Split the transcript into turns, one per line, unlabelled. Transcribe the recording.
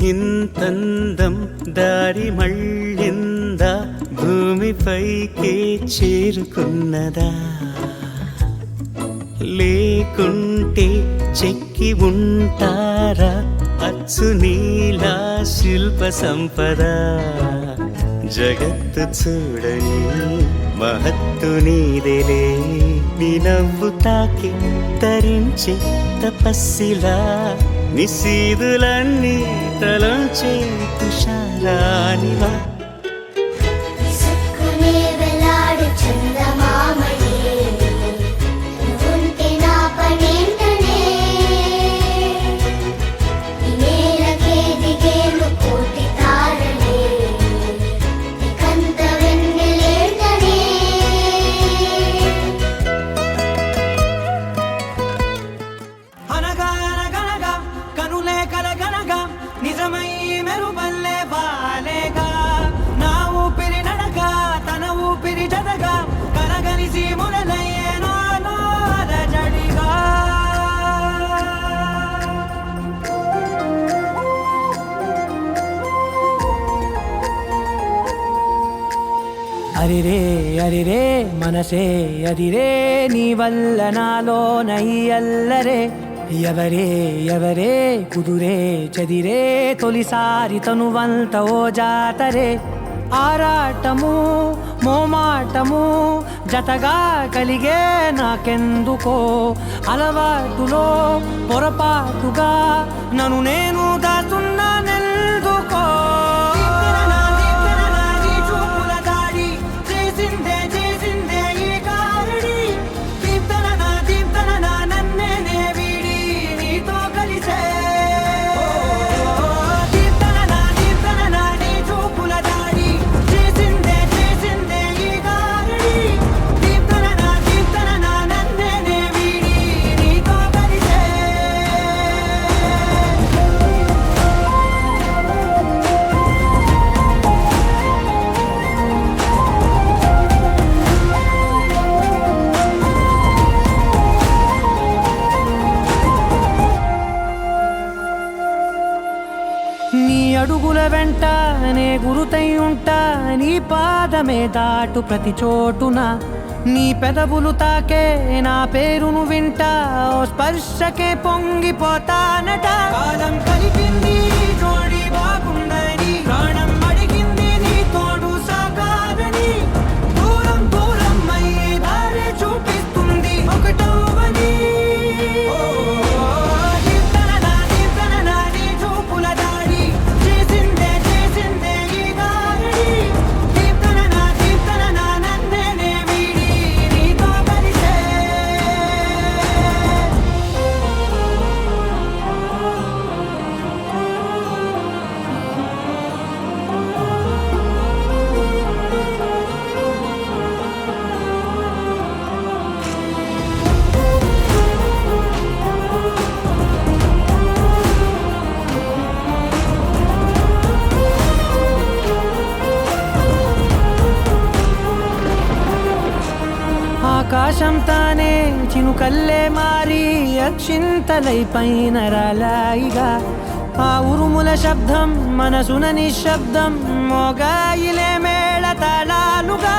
ఇంతందం దారి మళ్ళిందా భూమిపైకే చేరుకున్నదా లేకుంటే చెక్కి ఉంటారా అచ్చు నీలా శిల్ప సంపద జగత్తు చూడని మహత్తు నీదేలే నీ నవ్వు తాకి తరించే తపస్సిలా నిశీదులన్నీ తలంచే తుషారానివా
నిజమై మెరుబల్లే బాలేగా నా ఊపిరి నడక తన ఊపిరి జతగా కలగలిసి మురలయ్యేనో అలజడిగా అరిరే అరిరే మనసే అదిరే నీ వల్ల నాలో నయ్యల్లరే ఎవరే ఎవరే కుదురే చదిరే తొలిసారి తనువంత ఓ జాతరే ఆరాటము మోమాటము జతగా కలిగే నాకెందుకో అలవాటులో పొరపాటుగా నన్ను నేను దాచున్నానెందుకో నీ అడుగుల వెంట నే గురుతై ఉంటా నీ పాదమే దాటు ప్రతి చోటున నీ పెదవులు తాకే నా పేరును వింటా ఓ స్పర్శకే పొంగిపోతానట కాలం కలిపింది జోడి బాగుందని ప్రాణం అడిగింది నీ తోడు సాగాలని దూరం దూరం అయ్యే దారి చూపిస్తుంది ఒకటవని ఆకాశం తానే చినుకల్లే మారి అక్షింతలై పైన రాలాయిగా ఆ ఉరుముల శబ్దం మనసున నిశ్శబ్దం మోగాయిలే మేళ తాళాలుగా